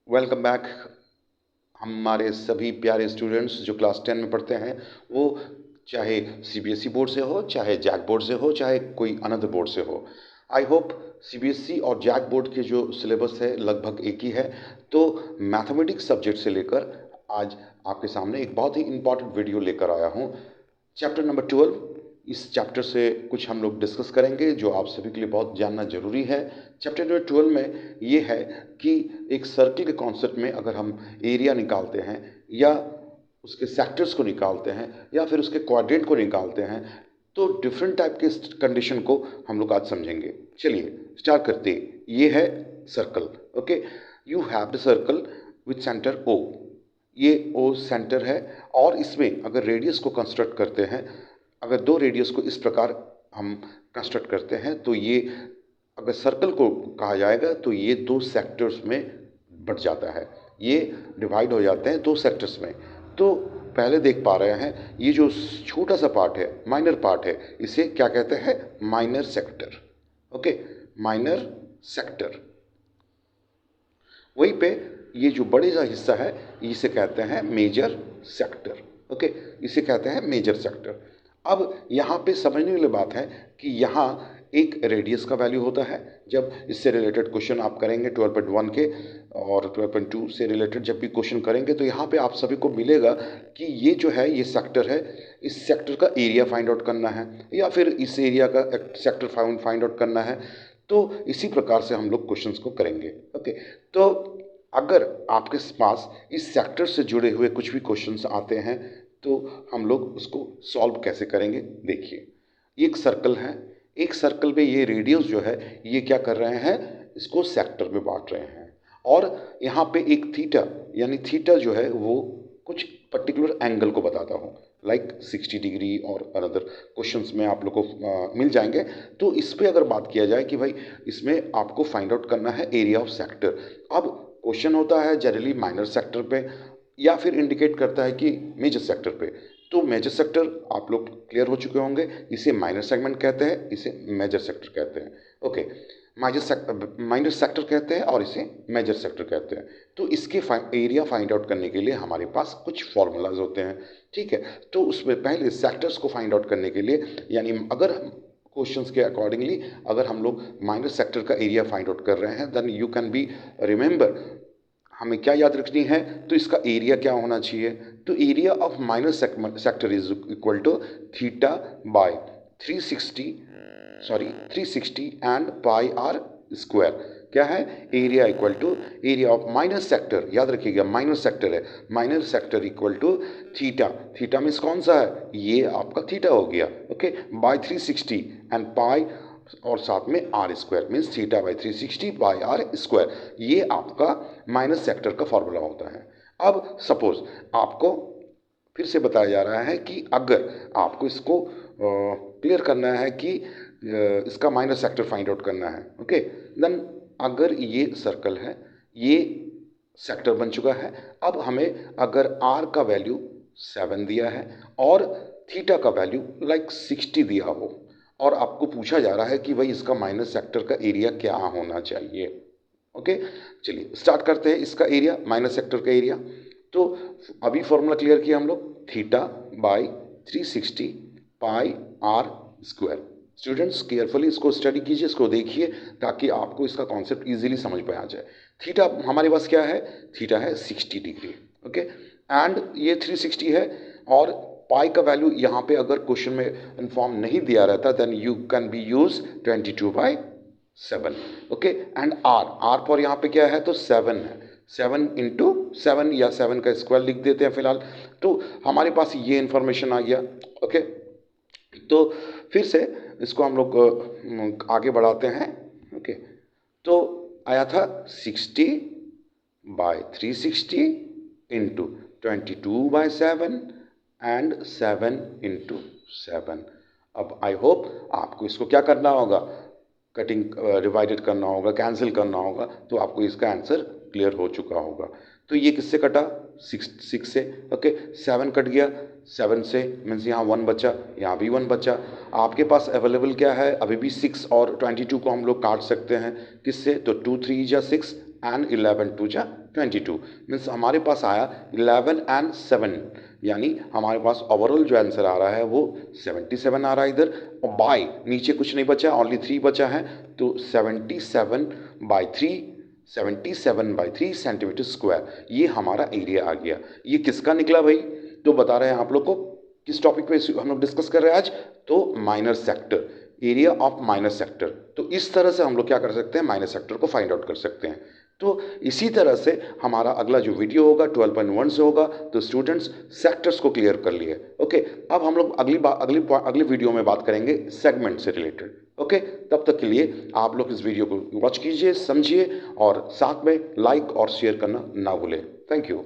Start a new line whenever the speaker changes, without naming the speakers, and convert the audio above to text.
Welcome back. हमारे सभी प्यारे स्टूडेंट्स जो क्लास 10 में पढ़ते हैं, वो चाहे सीबीएसई बोर्ड से हो, चाहे जैक बोर्ड से हो, चाहे कोई अनदर बोर्ड से हो। आई होप सीबीएसई और जैक बोर्ड के जो सिलेबस है लगभग एक ही है। तो मैथमेटिक्स सब्जेक्ट से लेकर आज आपके सामने एक बहुत ही इम्पॉर्टेंट वीडियो लेकर आया हूँ। चैप्टर नंबर 12, इस चैप्टर से कुछ हम लोग डिस्कस करेंगे जो आप सभी के लिए बहुत जानना जरूरी है। चैप्टर नंबर 12 में ये है कि एक सर्किल के कॉन्सेप्ट में अगर हम एरिया निकालते हैं या उसके सेक्टर्स को निकालते हैं या फिर उसके क्वाड्रेंट को निकालते हैं, तो डिफरेंट टाइप के कंडीशन को हम लोग आज समझेंगे। चलिए स्टार्ट करते हैं। ये है circle. Okay, you have the circle with centre O. ये ओ सेंटर है और इसमें अगर रेडियस को कंस्ट्रक्ट करते हैं, अगर दो रेडियस को इस प्रकार हम कंस्ट्रक्ट करते हैं, तो ये अगर सर्कल को कहा जाएगा तो ये दो सेक्टर्स में बट जाता है, ये डिवाइड हो जाते हैं दो सेक्टर्स में। तो पहले देख पा रहे हैं ये जो छोटा सा पार्ट है, माइनर पार्ट है, इसे क्या कहते हैं? Minor sector. Okay, minor sector. वहीं पे ये जो बड़े सा हिस्सा है इसे कहते हैं मेजर सेक्टर। ओके, इसे कहते हैं मेजर सेक्टर। अब यहाँ पे समझने वाली बात है कि यहाँ एक रेडियस का वैल्यू होता है। जब इससे रिलेटेड क्वेश्चन आप करेंगे 12.1 के और 12.2 से रिलेटेड जब भी क्वेश्चन करेंगे, तो यहाँ पे आप सभी को मिलेगा कि ये जो है ये सेक्टर है, इस सेक्टर का एरिया फाइंड आउट करना है या फिर इस एरिया का सेक्टर फाइंड आउट करना है। तो इसी प्रकार से हम लोग क्वेश्चंस को करेंगे। ओके, तो अगर आपके पास इस सेक्टर से जुड़े हुए कुछ भी क्वेश्चंस आते हैं तो हम लोग उसको सॉल्व कैसे करेंगे। देखिए, एक सर्कल है, एक सर्कल पे ये रेडियस जो है ये क्या कर रहे हैं, इसको सेक्टर में बांट रहे हैं। और यहाँ पे एक थीटा, यानी थीटा जो है वो कुछ पर्टिकुलर एंगल को बताता हूँ, लाइक 60 डिग्री और अनदर क्वेश्चंस में आप लोग को मिल जाएंगे। तो इस पे अगर बात किया जाए कि भाई इसमें आपको फाइंड आउट करना है एरिया ऑफ सेक्टर। अब क्वेश्चन होता है जनरली माइनर सेक्टर पे या फिर इंडिकेट करता है कि मेजर सेक्टर पे। तो मेजर सेक्टर आप लोग क्लियर हो चुके होंगे, इसे माइनर सेगमेंट कहते हैं, इसे मेजर सेक्टर कहते हैं। ओके, माइनर सेक्टर कहते हैं और इसे मेजर सेक्टर कहते हैं। तो इसके एरिया फाइंड आउट करने के लिए हमारे पास कुछ फॉर्मूलाज होते हैं। ठीक है, तो उसमें पहले सेक्टर्स को फाइंड आउट करने के लिए, यानी अगर क्वेश्चंस के अकॉर्डिंगली अगर हम लोग माइनर सेक्टर का एरिया फाइंड आउट कर रहे हैं, then you can be remember हमें क्या याद रखनी है, तो इसका एरिया क्या होना चाहिए। तो area of minor sector is equal to theta by 360 and pi r square. क्या है? Area equal to area of minor sector, याद रखिएगा माइनर सेक्टर है, minor sector equal to theta. Theta means कौन सा है? ये आपका थीटा हो गया। ओके, बाय 360 एंड पाई और साथ में r square means theta by 360 by r square. ये आपका माइनस सेक्टर का फॉर्मूला होता है। अब सपोज आपको फिर से बताया जा रहा है कि अगर आपको इसको क्लियर करना है कि इसका माइनस सेक्टर फाइंड आउट करना है। ओके, देन अगर ये सर्कल है, ये सेक्टर बन चुका है। अब हमें अगर आर का वैल्यू 7 दिया है और थीटा का वैल्यू लाइक 60 दिया हो और आपको पूछा जा रहा है कि भाई इसका माइनस सेक्टर का एरिया क्या होना चाहिए। ओके, चलिए स्टार्ट करते हैं इसका एरिया, माइनस सेक्टर का एरिया। तो अभी फॉर्मूला क्लियर किया हम लोग, theta by 360 pi r square. Students carefully इसको स्टडी कीजिए, इसको देखिए ताकि आपको इसका कॉन्सेप्ट इजीली समझ में आ जाए। थीटा हमारे पास क्या है? थीटा है 60 डिग्री। ओके, एंड ये 360 है और पाई का वैल्यू यहाँ पे अगर क्वेश्चन में इन्फॉर्म नहीं दिया रहता, then you can be use 22/7। Okay, and r पर यहाँ पे क्या है? तो 7 है, 7 इंटू 7 या 7 का स्क्वायर लिख देते हैं फिलहाल। तो हमारे पास ये इंफॉर्मेशन आ गया। ओके, तो फिर से इसको हम लोग आगे बढ़ाते हैं। ओके, तो आया था 60/360 इंटू 22/7 एंड 7 इंटू 7। अब आई होप आपको इसको क्या करना होगा, कटिंग डिवाइडेड करना होगा, कैंसिल करना होगा, तो आपको इसका आंसर क्लियर हो चुका होगा। तो ये किससे कटा? 6 से। ओके, 7 कट गया, 7 से मीन्स यहाँ 1 बचा, यहाँ भी 1 बचा। आपके पास अवेलेबल क्या है? अभी भी 6 और 22 को हम लोग काट सकते हैं। किससे? तो 2 3 जा 6 एंड 11 टू जा 22 मीन्स हमारे पास आया 11 एंड 7 यानी हमारे पास ओवरऑल जो आंसर आ रहा है वो 77 आ रहा है इधर। और बाय नीचे कुछ नहीं बचा, ओनली 3 बचा है, तो 77/3 सेंटीमीटर स्क्वायर ये हमारा एरिया आ गया। ये किसका निकला भाई? तो बता रहे हैं आप लोग को किस टॉपिक पे हम लोग डिस्कस कर रहे हैं आज, तो minor sector, area of minor sector. तो इस तरह से हम लोग क्या कर सकते हैं, माइनर सेक्टर को फाइंड आउट कर सकते हैं। तो इसी तरह से हमारा अगला जो वीडियो होगा 12.1 से होगा। तो स्टूडेंट्स सेक्टर्स को क्लियर कर लिए। ओके, अब हम लोग अगली वीडियो में बात करेंगे सेगमेंट से रिलेटेड। ओके, तब तक के लिए आप लोग इस वीडियो को वॉच कीजिए, समझिए और साथ में लाइक और शेयर करना ना भूलें। Thank you.